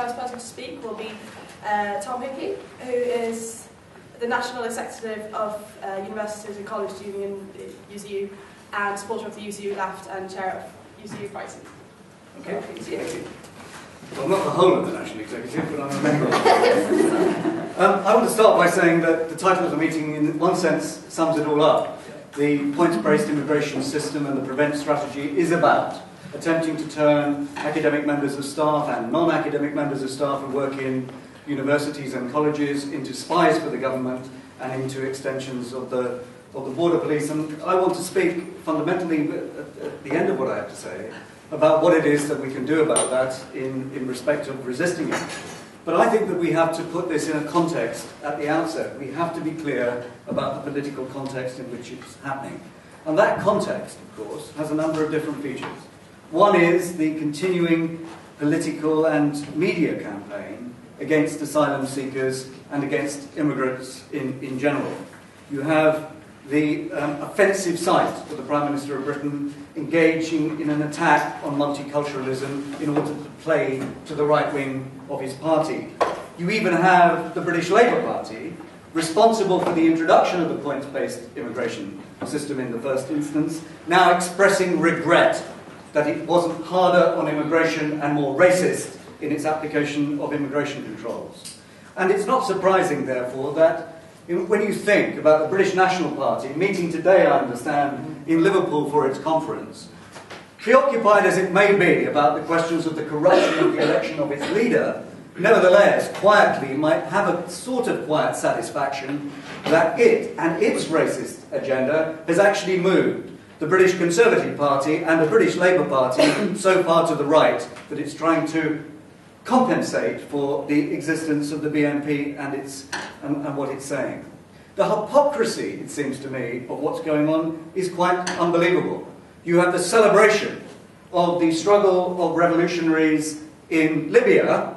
first person to speak will be Tom Hickey, who is the National Executive of Universities and College Union, UCU, and supporter of the UCU Left and chair of UCU Pricing. Okay, thank you. Well, not the whole of the National Executive, but I'm a member of it. I want to start by saying that the title of the meeting, in one sense, sums it all up. The points-based immigration system and the PREVENT strategy is about attempting to turn academic members of staff and non-academic members of staff who work in universities and colleges into spies for the government and into extensions of the border police. And I want to speak fundamentally at the end of what I have to say about what it is that we can do about that in respect of resisting it. But I think that we have to put this in a context at the outset. We have to be clear about the political context in which it's happening. And that context, of course, has a number of different features. One is the continuing political and media campaign against asylum seekers and against immigrants in general. You have the offensive side of the Prime Minister of Britain engaging in an attack on multiculturalism in order to play to the right wing of his party. You even have the British Labour Party, responsible for the introduction of the points-based immigration system in the first instance, now expressing regret that it wasn't harder on immigration and more racist in its application of immigration controls. And it's not surprising, therefore, that when you think about the British National Party meeting today, I understand, in Liverpool for its conference, preoccupied as it may be about the questions of the corruption of the election of its leader, nevertheless, quietly might have a sort of quiet satisfaction that it and its racist agenda has actually moved the British Conservative Party and the British Labour Party so far to the right that it's trying to compensate for the existence of the BNP and what it's saying. The hypocrisy, it seems to me, of what's going on is quite unbelievable. You have the celebration of the struggle of revolutionaries in Libya,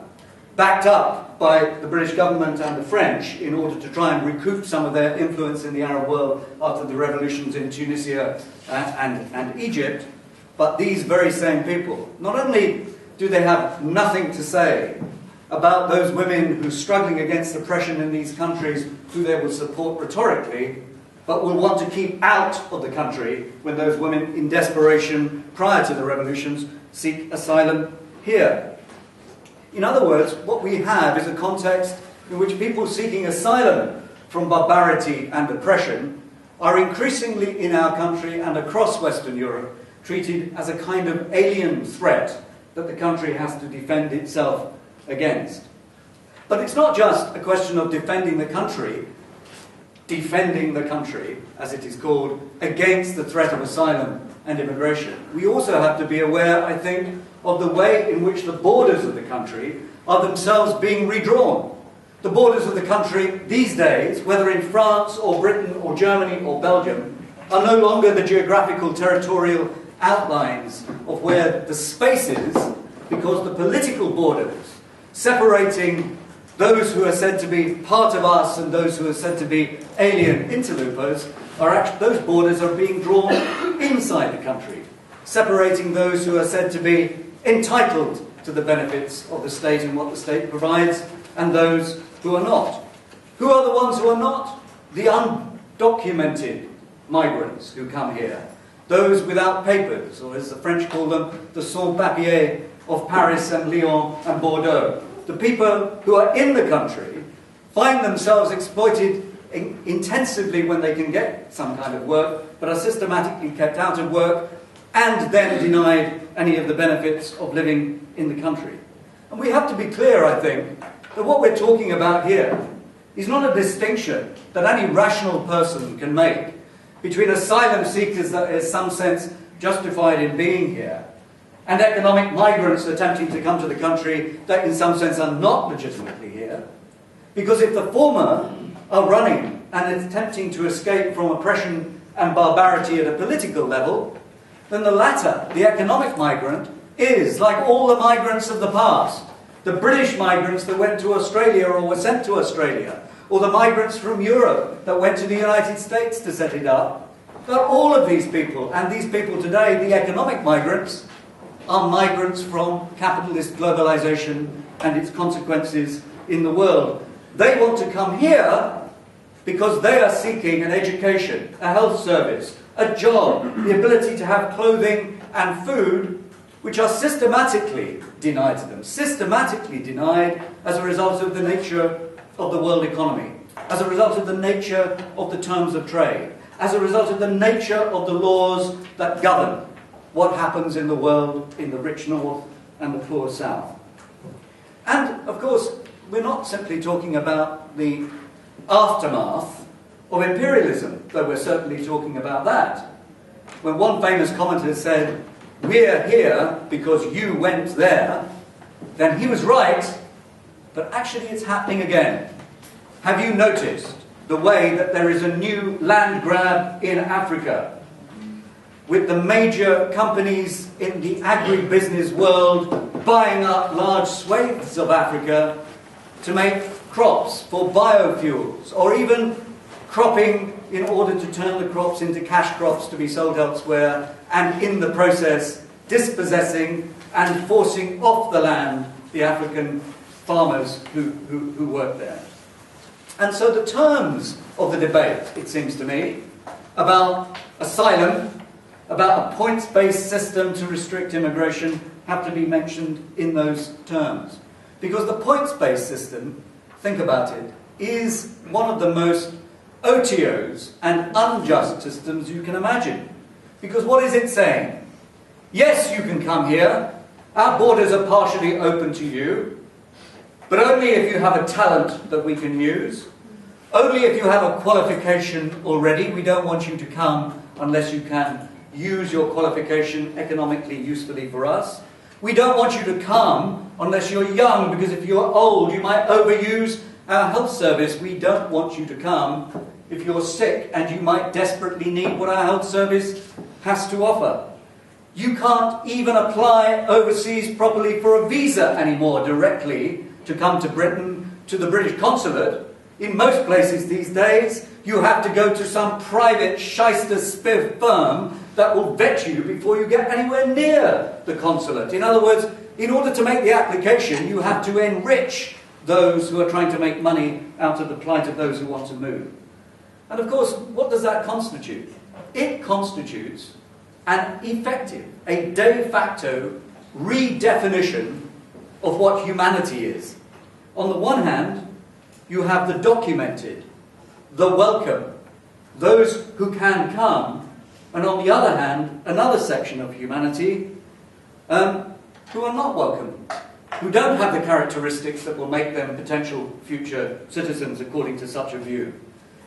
backed up by the British government and the French in order to try and recoup some of their influence in the Arab world after the revolutions in Tunisia and Egypt. But these very same people, not only do they have nothing to say about those women who are struggling against oppression in these countries, who they will support rhetorically, but will want to keep out of the country when those women in desperation prior to the revolutions seek asylum here. In other words, what we have is a context in which people seeking asylum from barbarity and oppression are increasingly in our country and across Western Europe treated as a kind of alien threat that the country has to defend itself against. But it's not just a question of defending the country, as it is called, against the threat of asylum and immigration. We also have to be aware, I think, of the way in which the borders of the country are themselves being redrawn. The borders of the country these days, whether in France or Britain or Germany or Belgium, are no longer the geographical territorial outlines of where the space is, because the political borders separating those who are said to be part of us and those who are said to be alien interlopers, those borders are being drawn inside the country, separating those who are said to be entitled to the benefits of the state and what the state provides, and those who are not. Who are the ones who are not? The undocumented migrants who come here. Those without papers, or as the French call them, the sans-papiers of Paris and Lyon and Bordeaux. The people who are in the country find themselves exploited intensively when they can get some kind of work, but are systematically kept out of work and then denied any of the benefits of living in the country. And we have to be clear, I think, that what we're talking about here is not a distinction that any rational person can make between asylum seekers that in some sense justified in being here and economic migrants attempting to come to the country that in some sense are not legitimately here. Because if the former are running and attempting to escape from oppression and barbarity at a political level, then the latter, the economic migrant, is, like all the migrants of the past, the British migrants that went to Australia or were sent to Australia, or the migrants from Europe that went to the United States to set it up, that all of these people, and these people today, the economic migrants, are migrants from capitalist globalization and its consequences in the world. They want to come here because they are seeking an education, a health service, a job, the ability to have clothing and food, which are systematically denied to them, systematically denied as a result of the nature of the world economy, as a result of the nature of the terms of trade, as a result of the nature of the laws that govern what happens in the world in the rich north and the poor south. And, of course, we're not simply talking about the aftermath of imperialism, though we're certainly talking about that. When one famous commentator said, "We're here because you went there," then he was right, but actually it's happening again. Have you noticed the way that there is a new land grab in Africa, with the major companies in the agribusiness world buying up large swathes of Africa to make crops for biofuels, or even cropping in order to turn the crops into cash crops to be sold elsewhere, and in the process dispossessing and forcing off the land the African farmers who work there. And so the terms of the debate, it seems to me, about asylum, about a points-based system to restrict immigration, have to be mentioned in those terms. Because the points-based system, think about it, is one of the most OTOs and unjust systems you can imagine. Because what is it saying? Yes, you can come here, our borders are partially open to you, but only if you have a talent that we can use, only if you have a qualification already. We don't want you to come unless you can use your qualification economically usefully for us. We don't want you to come unless you're young, because if you're old you might overuse our health service. We don't want you to come if you're sick and you might desperately need what our health service has to offer. You can't even apply overseas properly for a visa anymore directly to come to Britain, to the British consulate. In most places these days, you have to go to some private shyster spiff firm that will vet you before you get anywhere near the consulate. In other words, in order to make the application, you have to enrich those who are trying to make money out of the plight of those who want to move. And of course, what does that constitute? It constitutes an effective, a de facto redefinition of what humanity is. On the one hand, you have the documented, the welcome, those who can come, and on the other hand, another section of humanity who are not welcome, who don't have the characteristics that will make them potential future citizens according to such a view.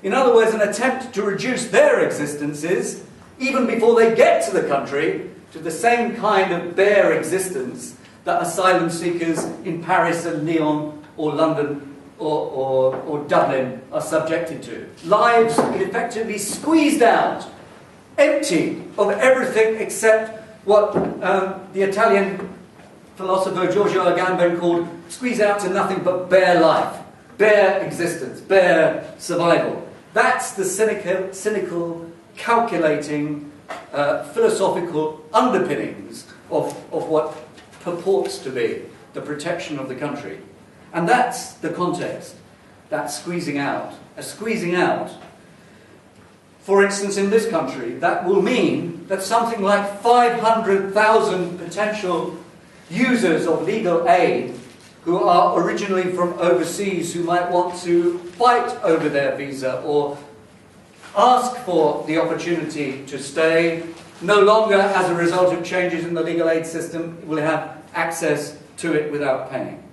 In other words, an attempt to reduce their existences, even before they get to the country, to the same kind of bare existence that asylum seekers in Paris and Lyon or London or Dublin are subjected to. Lives effectively squeezed out, empty of everything except what the Italian philosopher Giorgio Agamben called squeeze out to nothing but bare life, bare existence, bare survival. That's the cynical calculating, philosophical underpinnings of what purports to be the protection of the country. And that's the context, that squeezing out. A squeezing out, for instance, in this country, that will mean that something like 500,000 potential users of legal aid who are originally from overseas, who might want to fight over their visa or ask for the opportunity to stay, no longer, as a result of changes in the legal aid system, will have access to it without paying.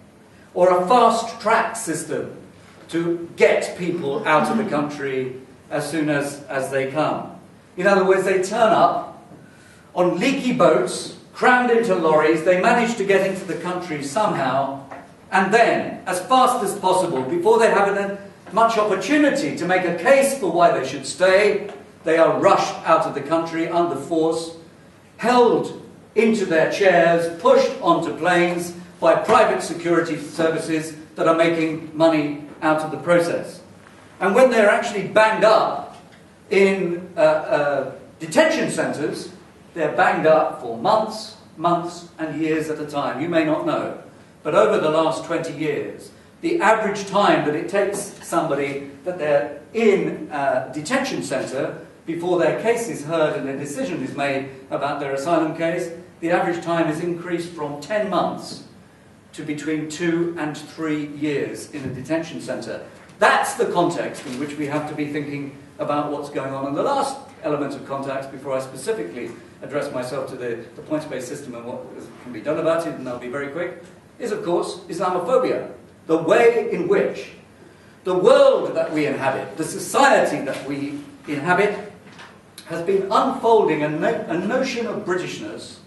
Or a fast-track system to get people out of the country as soon as they come. In other words, they turn up on leaky boats, crammed into lorries, they manage to get into the country somehow, and then, as fast as possible, before they have much opportunity to make a case for why they should stay, they are rushed out of the country under force, held into their chairs, pushed onto planes by private security services that are making money out of the process. And when they're actually banged up in detention centres, they're banged up for months and years at a time. You may not know, but over the last 20 years, the average time that it takes somebody that they're in a detention centre before their case is heard and a decision is made about their asylum case, the average time is increased from 10 months to between 2 and 3 years in a detention centre. That's the context in which we have to be thinking about what's going on. And the last element of context, before I specifically address myself to the points-based system and what can be done about it, and I'll be very quick, is of course Islamophobia. The way in which the world that we inhabit, the society that we inhabit, has been unfolding a notion of Britishness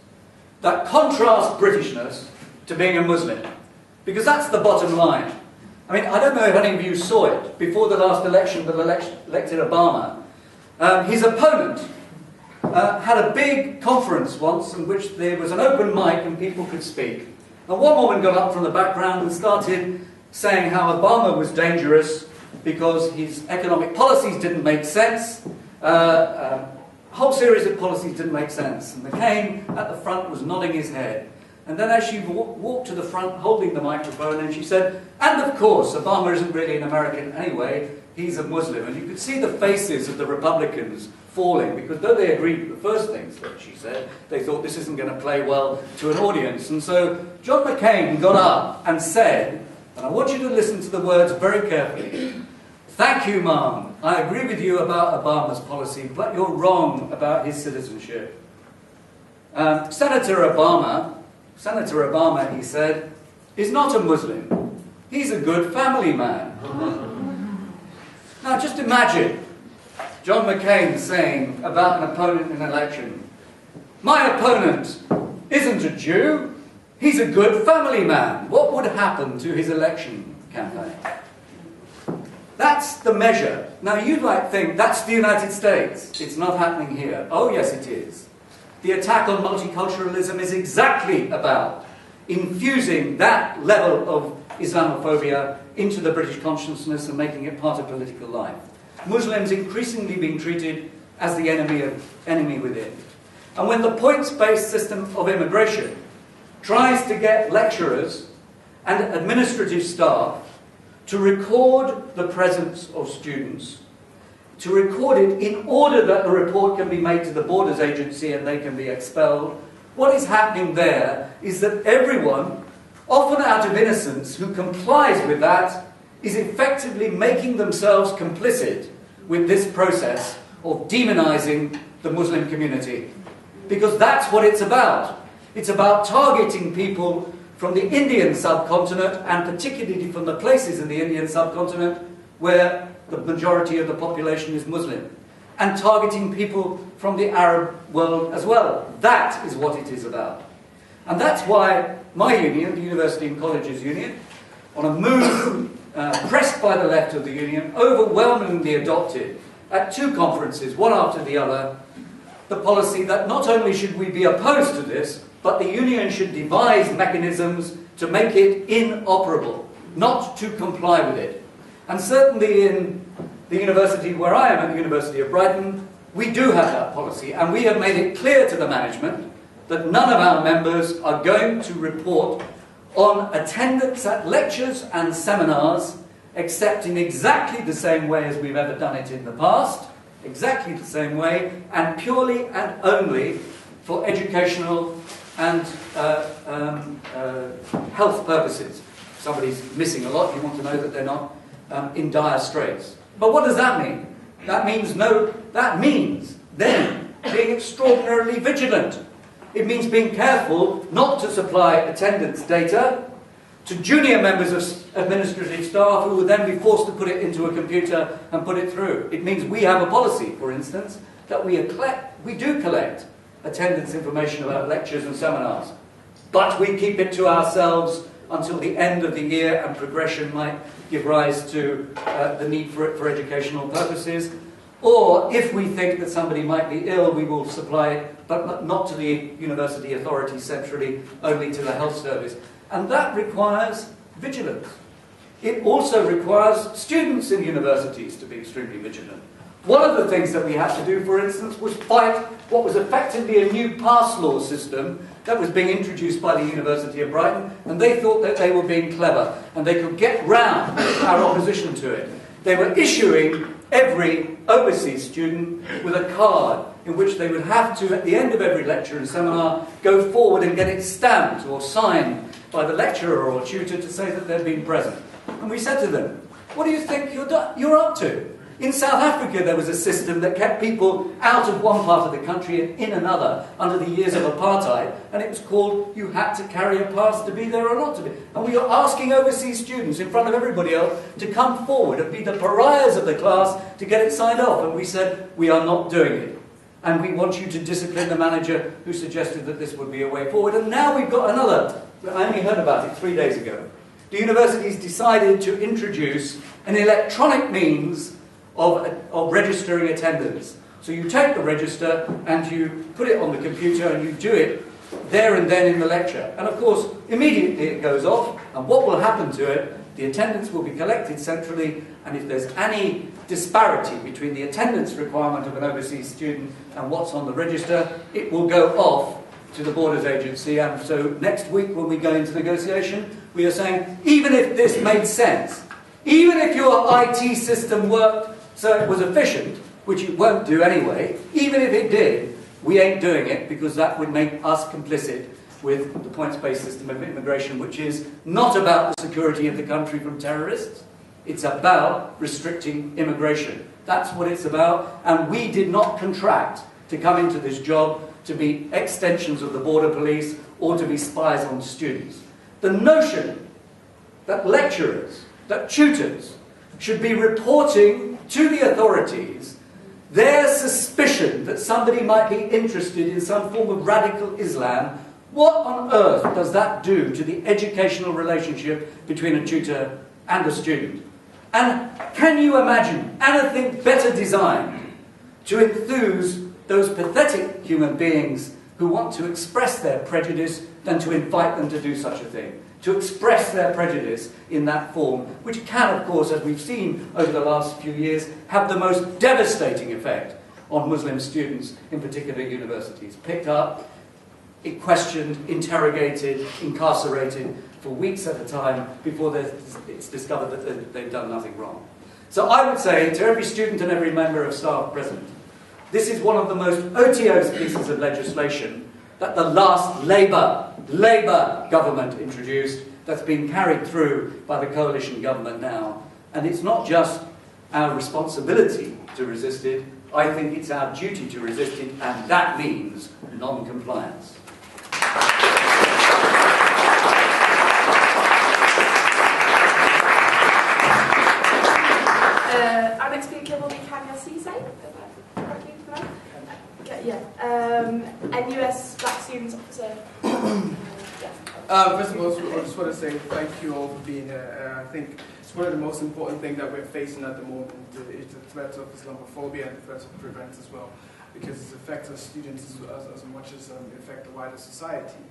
that contrasts Britishness to being a Muslim. Because that's the bottom line. I mean, I don't know if any of you saw it. Before the last election that elected Obama, his opponent had a big conference once in which there was an open mic and people could speak. And one woman got up from the background and started saying how Obama was dangerous because his economic policies didn't make sense. A whole series of policies didn't make sense. And McCain at the front was nodding his head. And then as she walked to the front holding the microphone, and she said, and of course, Obama isn't really an American anyway, he's a Muslim. And you could see the faces of the Republicans falling, because though they agreed with the first things that she said, they thought this isn't going to play well to an audience. And so John McCain got up and said, and I want you to listen to the words very carefully, "Thank you, ma'am. I agree with you about Obama's policy, but you're wrong about his citizenship." Senator Obama, he said, is not a Muslim. He's a good family man. Now just imagine John McCain saying about an opponent in an election, "My opponent isn't a Jew, he's a good family man." What would happen to his election campaign? That's the measure. Now you might think that's the United States. It's not happening here. Oh yes it is. The attack on multiculturalism is exactly about infusing that level of Islamophobia into the British consciousness and making it part of political life. Muslims increasingly being treated as the enemy within. And when the points-based system of immigration tries to get lecturers and administrative staff to record the presence of students, to record it in order that the report can be made to the Borders Agency and they can be expelled, what is happening there is that everyone, often out of innocence, who complies with that is effectively making themselves complicit with this process of demonizing the Muslim community. Because that's what it's about. It's about targeting people from the Indian subcontinent, and particularly from the places in the Indian subcontinent where the majority of the population is Muslim, and targeting people from the Arab world as well. That is what it is about. And that's why my union, the University and Colleges Union, on a move pressed by the left of the union, overwhelmingly adopted at 2 conferences, one after the other, the policy that not only should we be opposed to this, but the union should devise mechanisms to make it inoperable, not to comply with it. And certainly in the university where I am, at the University of Brighton, we do have that policy, and we have made it clear to the management that none of our members are going to report on attendance at lectures and seminars except in exactly the same way as we've ever done it in the past, exactly the same way, and purely and only for educational and health purposes. If somebody's missing a lot, you want to know that they're not in dire straits. But what does that mean? That means then being extraordinarily vigilant. It means being careful not to supply attendance data to junior members of administrative staff who will then be forced to put it into a computer and put it through. It means we have a policy, for instance, that we do collect attendance information about lectures and seminars, but we keep it to ourselves until the end of the year, and progression might give rise to the need for it for educational purposes. Or if we think that somebody might be ill, we will supply it, but not to the university authorities centrally, only to the health service. And that requires vigilance. It also requires students in universities to be extremely vigilant. One of the things that we had to do, for instance, was fight what was effectively a new pass law system that was being introduced by the University of Brighton, and they thought that they were being clever and they could get round our opposition to it. They were issuing every overseas student with a card in which they would have to, at the end of every lecture and seminar, go forward and get it stamped or signed by the lecturer or tutor to say that they'd been present. And we said to them, what do you think you're up to? In South Africa, there was a system that kept people out of one part of the country and in another under the years of apartheid, and it was called you had to carry a pass to be there or not to be. And we were asking overseas students in front of everybody else to come forward and be the pariahs of the class to get it signed off, and we said, we are not doing it. And we want you to discipline the manager who suggested that this would be a way forward. And now we've got another. I only heard about it 3 days ago. The university's decided to introduce an electronic means of registering attendance. So you take the register and you put it on the computer and you do it there and then in the lecture. And of course, immediately it goes off, and what will happen to it? The attendance will be collected centrally, and if there's any disparity between the attendance requirement of an overseas student and what's on the register, it will go off to the Borders Agency. And so next week when we go into negotiation, we are saying, even if this made sense, even if your IT system worked so it was efficient, which it won't do anyway, even if it did, we ain't doing it because that would make us complicit with the points-based system of immigration, which is not about the security of the country from terrorists. It's about restricting immigration. That's what it's about, and we did not contract to come into this job to be extensions of the border police or to be spies on students. The notion that lecturers, that tutors, should be reporting to the authorities their suspicion that somebody might be interested in some form of radical Islam, what on earth does that do to the educational relationship between a tutor and a student? And can you imagine anything better designed to enthuse those pathetic human beings who want to express their prejudice than to invite them to do such a thing? To express their prejudice in that form, which can, of course, as we've seen over the last few years, have the most devastating effect on Muslim students, in particular universities. Picked up, questioned, interrogated, incarcerated for weeks at a time before it's discovered that they've done nothing wrong. So I would say to every student and every member of staff present, this is one of the most otiose pieces of legislation that the last Labour government introduced, that's been carried through by the coalition government now. And it's not just our responsibility to resist it, I think it's our duty to resist it, and that means non-compliance. Our next speaker will be Kanya Cisse. NUS Black Students Officer. First of all, I just want to say thank you all for being here. I think it's one of the most important things that we're facing at the moment is the threat of Islamophobia and the threat of prevent as well, because it affects our students as much as it affects the wider society.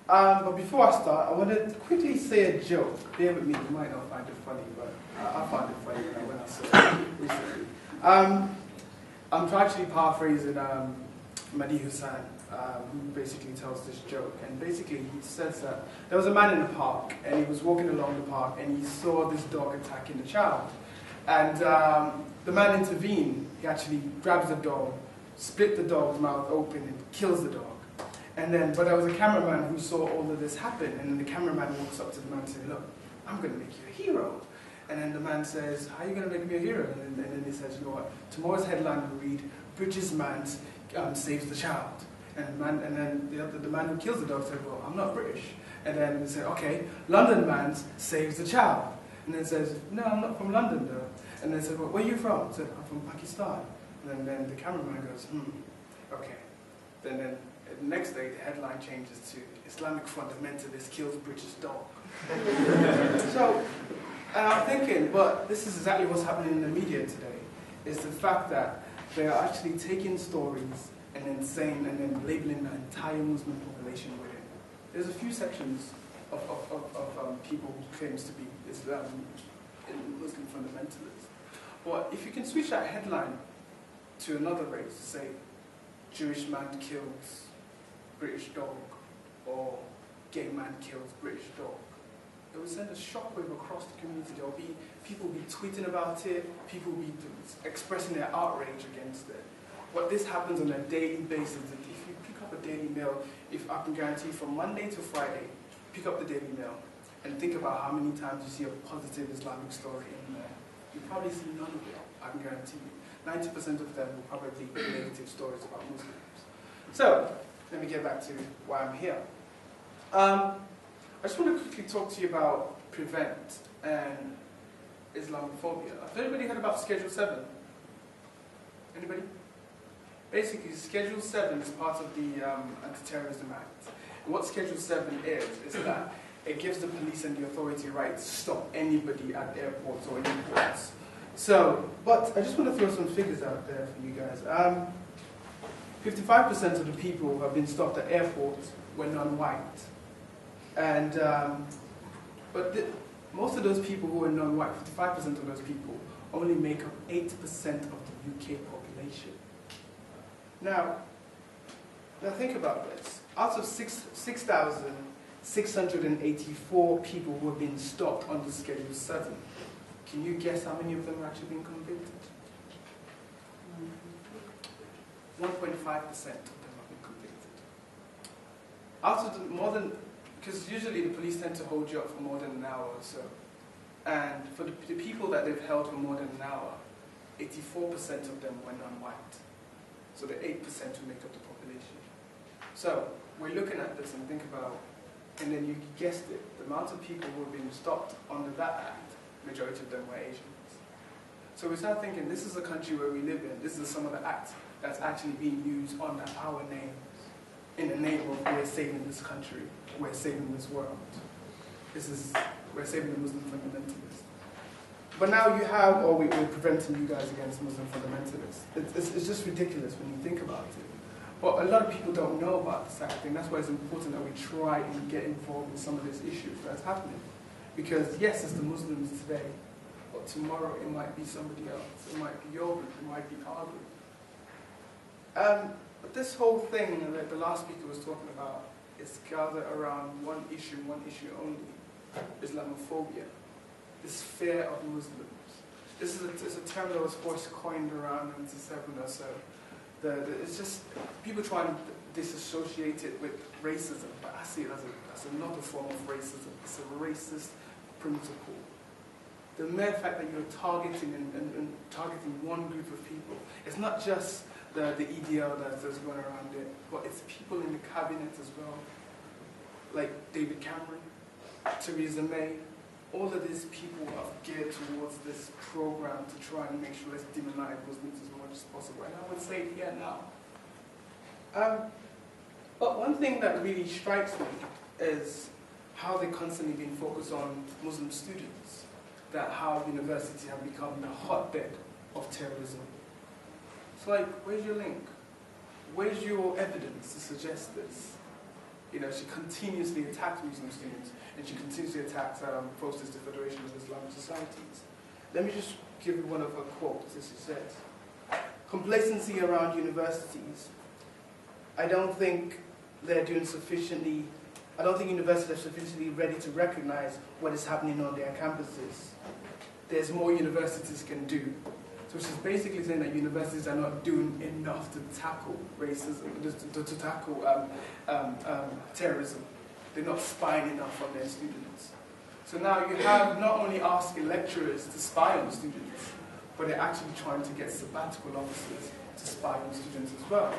But before I start, I want to quickly say a joke. Bear with me, you might not find it funny, but I found it funny when I saw it recently. I'm actually paraphrasing Mehdi Hussain, who basically tells this joke. And basically he says that there was a man in the park, and he was walking along the park, and he saw this dog attacking the child. And the man intervened. He actually grabs the dog, split the dog's mouth open, and kills the dog. And then, but there was a cameraman who saw all of this happen, and then the cameraman walks up to the man and says, "Look, I'm going to make you a hero." And then the man says, "How are you going to make me a hero?" And then he says, "You know what? Tomorrow's headline will read, British man saves the child." And then the man who kills the dog said, "Well, I'm not British." And then they said, "Okay, London man saves the child." And then says, "No, I'm not from London though." And then said, "Well, where are you from?" I said, "I'm from Pakistan." And then the cameraman goes, "Okay." Then the next day the headline changes to Islamic fundamentalist kills British dog. So, and I'm thinking, but this is exactly what's happening in the media today, is the fact that they are actually taking stories and then saying, and then labeling the entire Muslim population with it. There's a few sections of people who claims to be Muslim fundamentalists. But if you can switch that headline to another race, say, Jewish man kills British dog, or gay man kills British dog, it will send a shockwave across the community. There will be people be tweeting about it, people will be expressing their outrage against it. But this happens on a daily basis. If you pick up a Daily Mail, if I can guarantee from Monday to Friday, pick up the Daily Mail and think about how many times you see a positive Islamic story in there. You probably see none of it, I can guarantee you. 90% of them will probably be negative stories about Muslims. So, let me get back to why I'm here. I just want to quickly talk to you about PREVENT and Islamophobia. Has anybody heard about Schedule 7? Anybody? Basically, Schedule 7 is part of the Anti-Terrorism Act. And what Schedule 7 is that it gives the police and the authority right to stop anybody at airports or airports. So, but I just want to throw some figures out there for you guys. 55% of the people who have been stopped at airports were non-white. And, most of those people who are non-white, 55% of those people, only make up 8% of the UK population. Now think about this. Out of 6,684 people who have been stopped under Schedule 7, can you guess how many of them have actually been convicted? 1.5% of them have been convicted. Out of the because usually the police tend to hold you up for more than an hour or so. And for the people that they've held for more than an hour, 84% of them were non-white. So the 8% who make up the population. So we're looking at this and think about, and then you guessed it, the amount of people who have been stopped under that act, majority of them were Asians. So we start thinking, this is a country where we live in, this is some of the acts that's actually being used under our names, in the name of we're saving this country, we're saving this world. We're saving the Muslim fundamentalists. But now you have, or we're preventing you guys against Muslim fundamentalists. It's just ridiculous when you think about it. But a lot of people don't know about this act, and that's why it's important that we try and get involved in some of these issues that's happening. Because yes, it's the Muslims today, but tomorrow it might be somebody else. It might be your group, it might be our group. But this whole thing that the last speaker was talking about is gathered around one issue only, Islamophobia. This fear of Muslims. This is a term that was first coined around 1997 or so. It's just people trying to disassociate it with racism, but I see it as another form of racism. It's a racist principle. The mere fact that you're targeting and targeting one group of people, it's not just the EDL that's going around it, but it's people in the cabinet as well, like David Cameron, Theresa May. All of these people are geared towards this program to try and make sure let's demonize Muslims as much as possible. And I would say it here now. But one thing that really strikes me is how they constantly been focused on Muslim students, that how universities have become the hotbed of terrorism. It's like, where's your link? Where's your evidence to suggest this? You know, she continuously attacks Muslim students, and she continuously attacks Protest the Federation of Islamic Societies. Let me just give you one of her quotes, as she says. Complacency around universities. I don't think they're doing sufficiently, I don't think universities are sufficiently ready to recognize what is happening on their campuses. There's more universities can do. So she's basically saying that universities are not doing enough to tackle racism, to tackle terrorism. They're not spying enough on their students. So now you have not only asking lecturers to spy on students, but they're actually trying to get sabbatical officers to spy on students as well.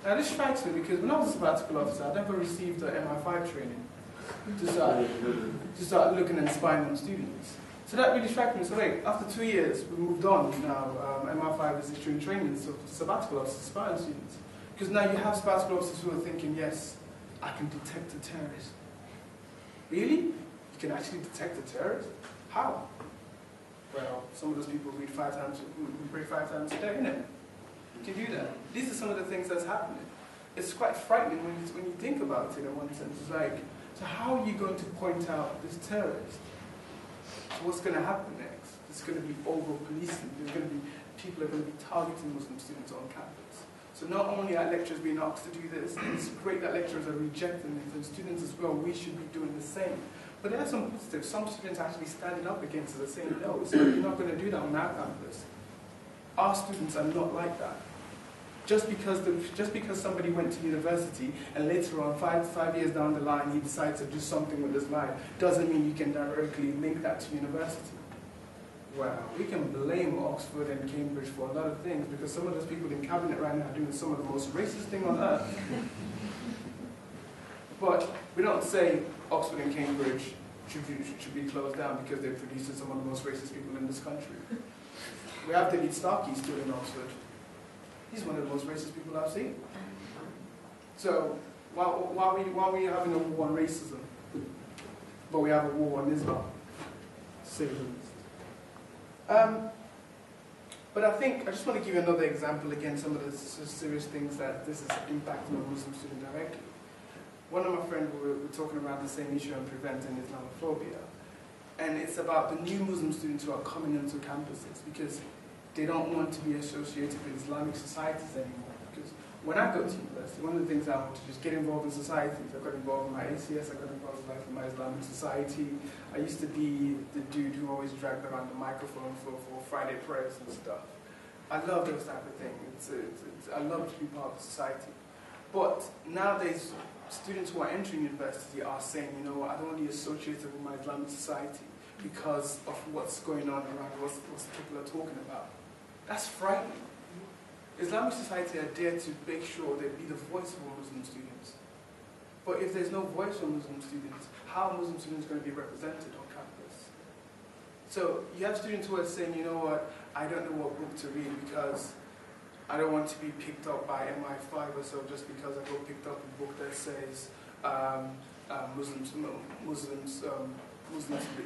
Now this strikes me because when I was a sabbatical officer, I never received the MI5 training to start looking and spying on students. So that really struck me. So wait, after 2 years, we moved on. Now MI5 is issuing trainings of sabbatical officers, spy on students. Because now you have sabbatical officers who are thinking, yes, I can detect a terrorist. Really? You can actually detect a terrorist? How? Well, some of those people read 5 times, we pray 5 times a day, innit? You can do that. These are some of the things that's happening. It's quite frightening when you think about it in one sense. It's like, so how are you going to point out this terrorist? So what's going to happen next? There's going to be over-policing. There's going to be people are going to be targeting Muslim students on campus. So not only are lecturers being asked to do this, and it's great that lecturers are rejecting it, and students as well, we should be doing the same. But there are some positives. Some students are actually standing up against it and saying, no, so you're not going to do that on our campus. Our students are not like that. Just because somebody went to university and later on, five years down the line, he decides to do something with his life, doesn't mean you can directly link that to university. Wow, we can blame Oxford and Cambridge for a lot of things because some of those people in cabinet right now are doing some of the most racist thing on earth. But we don't say Oxford and Cambridge should be closed down because they're producing some of the most racist people in this country. We have David Starkey still in Oxford. He's one of the most racist people I've seen. So why are we having a war on racism, but we have a war on Islam? Say the least. But I just want to give you another example again, some of the serious things that this is impacting on Muslim students directly. One of my friends, we were talking about the same issue on preventing Islamophobia. And it's about the new Muslim students who are coming into campuses because they don't want to be associated with Islamic societies anymore. Because when I go to university, one of the things I want to do is get involved in societies. I got involved in my ACS, I got involved in my Islamic society. I used to be the dude who always dragged around the microphone for Friday prayers and stuff. I love those type of things. I love to be part of society. But nowadays, students who are entering university are saying, you know what, I don't want to be associated with my Islamic society because of what's going on around, what people are talking about. That's frightening. Islamic society are there to make sure they be the voice for Muslim students. But if there's no voice for Muslim students, how are Muslim students going to be represented on campus? So you have students who are saying, you know what, I don't know what book to read because I don't want to be picked up by MI5 or so just because I got picked up a book that says Muslims in the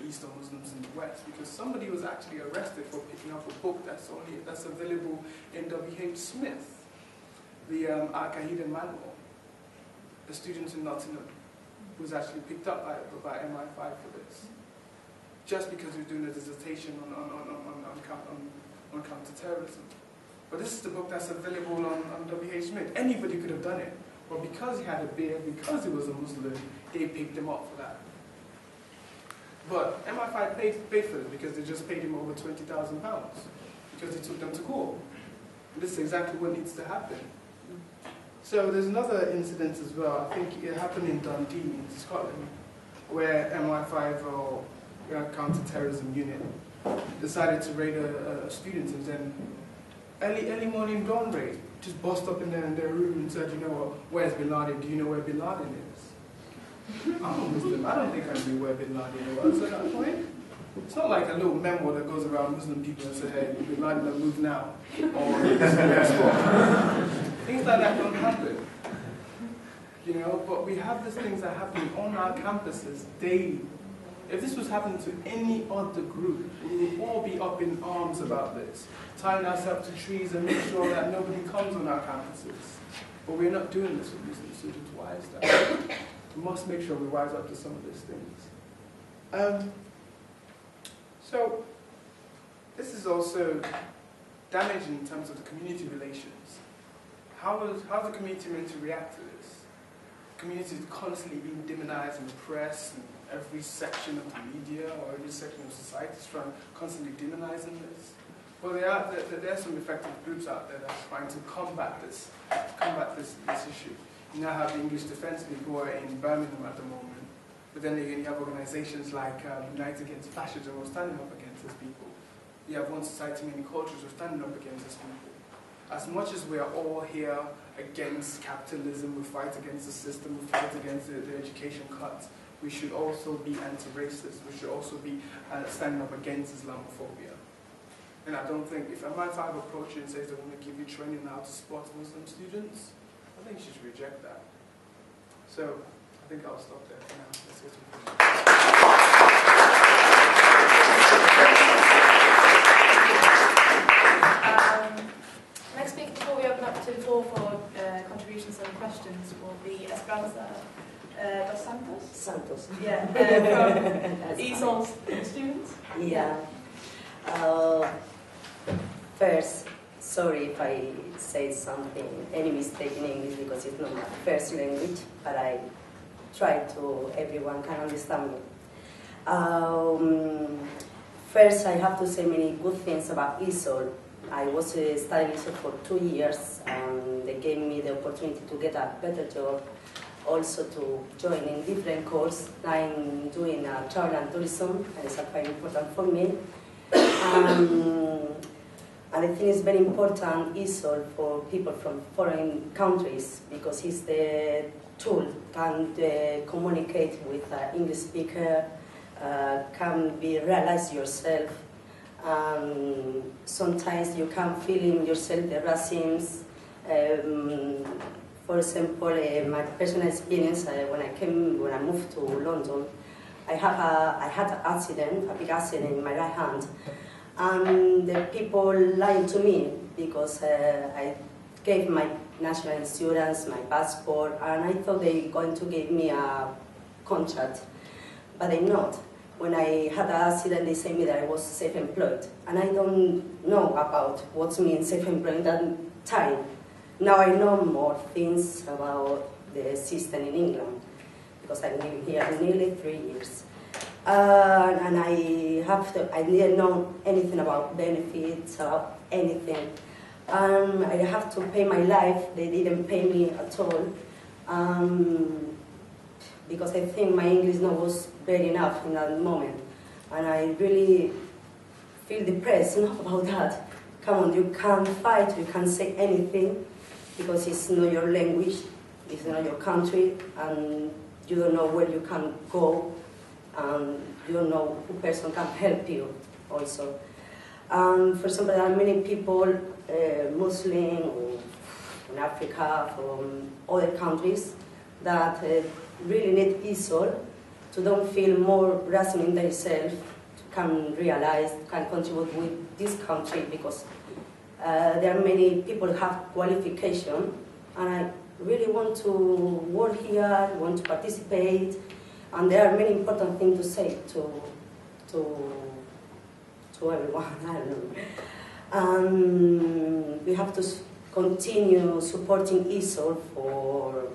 East or Muslims in the West, because somebody was actually arrested for picking up a book that's available in W.H. Smith, the Al-Qaeda manual. The student in Nottingham was actually picked up by MI5 for this, just because he was doing a dissertation on counterterrorism. But this is the book that's available on W.H. Smith. Anybody could have done it. But because he had a beard, because he was a Muslim, they picked him up for that. But MI5 paid for it because they just paid him over £20,000 because he took them to court. And this is exactly what needs to happen. So there's another incident as well. I think it happened in Dundee, in Scotland, where MI5 or counter-terrorism unit decided to raid a student, and then early morning dawn raid, just bust up in their room and said, you know what, where's Bin Laden? Do you know where Bin Laden is? I'm a Muslim. I don't think I knew where Bin Laden was at that point. It's not like a little memo that goes around Muslim people and says, hey, Bin Laden, move now. Or things like that don't happen. You know, but we have these things that happen on our campuses daily. If this was happening to any other group, we would all be up in arms about this, tying ourselves to trees and make sure that nobody comes on our campuses. But we're not doing this with Muslim students. Why is that? We must make sure we rise up to some of these things. So, this is also damaging in terms of the community relations. How's the community meant to react to this? The community is constantly being demonized in the press, and every section of the media or every section of society is constantly demonizing this. Well, there are some effective groups out there that are trying to combat this issue. You now have the English Defence League who are in Birmingham at the moment. But then again, you have organizations like United Against Fascism who are standing up against these people. You have One Society, Many Cultures who are standing up against these people. As much as we are all here against capitalism, we fight against the system, we fight against the education cuts, we should also be anti-racist. We should also be standing up against Islamophobia. And I don't think, if MI5 approaches you and says they want to give you training now to spot Muslim students, I think you should reject that. So, I think I'll stop there for now. Let's get to the next speaker before we open up to the floor for contributions and questions will be Esperanza dos Santos. Santos. Yeah, from ESOL students. Yeah. First, sorry if I say something, any mistake in English because it's not my first language, but I try to everyone can understand me. First, I have to say many good things about ESOL. I was studying ESOL for 2 years, and they gave me the opportunity to get a better job, also to join in different courses. I'm doing travel and tourism, and it's quite important for me. And I think it's very important, ESOL, for people from foreign countries, because it's the tool can communicate with an English speaker, can be realize yourself. Sometimes you can feel in yourself the racism. For example, my personal experience when I moved to London, I had an accident, a big accident in my right hand, and the people lied to me because I gave my national insurance, my passport, and I thought they were going to give me a contract, but they not. When I had the accident, they said me that I was self-employed, and I don't know about what means self-employed at that time. Now I know more things about the system in England, because I've lived here nearly 3 years. And I didn't know anything about benefits, about anything. I have to pay my life. They didn't pay me at all. Because I think my English was very enough in that moment. And I really feel depressed about that. Come on, you can't fight, you can't say anything, because it's not your language, it's not your country, and you don't know where you can go, and you don't know who person can help you also. For example, there are many people, Muslim or in Africa, from other countries, that really need ESOL to don't feel more rational in themselves, can realize, can contribute with this country, because there are many people who have qualification, and I really want to work here, want to participate, and there are many important things to say to everyone. I don't know. We have to continue supporting ESOL for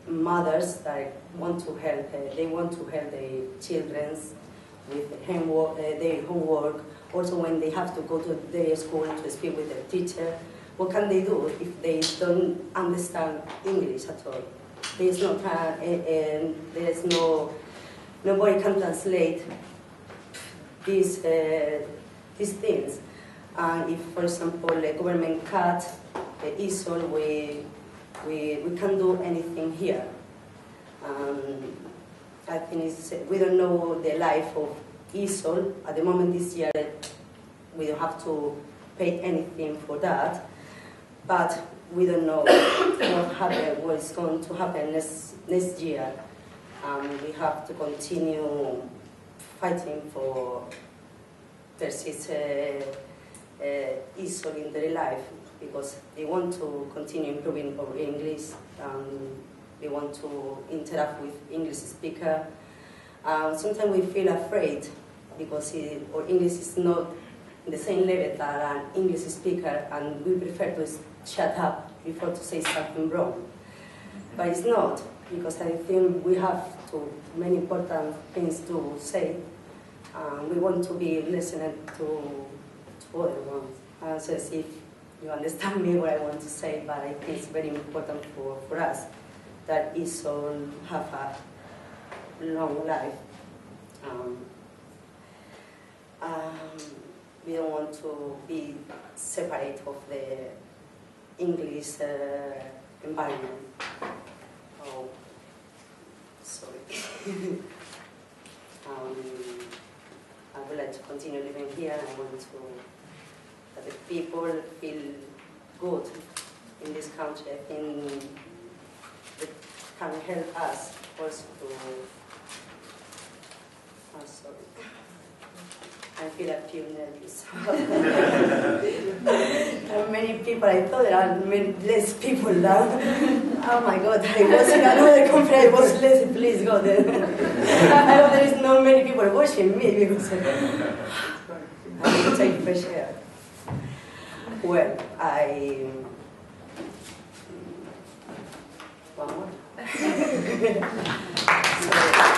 mothers that want to help. They want to help their children with their homework. Also, when they have to go to their school to speak with their teacher, what can they do if they don't understand English at all? There's no time, there's nobody can translate these things. And if, for example, the government cut the ESOL, we can't do anything here. I think we don't know the life of ESOL. At the moment this year, we don't have to pay anything for that. But we don't know what's going to happen next year. We have to continue fighting for persist ESOL in their life, because they want to continue improving our English. They want to interact with English speaker. Sometimes we feel afraid because our English is not the same level that an English speaker, and we prefer to shut up before to say something wrong. But it's not, because I think we have many important things to say. We want to be listening to other ones. So as if you understand me what I want to say, but I think it's very important for us that ESOL have a long life. We don't want to be separate of the English environment. Oh, sorry. I would like to continue living here. I want that the people feel good in this country. I think it can help us also to. Oh, sorry. I feel a few nervous. There are many people. I thought there are less people now. Oh my God, I was in another country, I was lazy, please God. I hope there is not many people watching me because I need to take fresh air. Well, one more. So,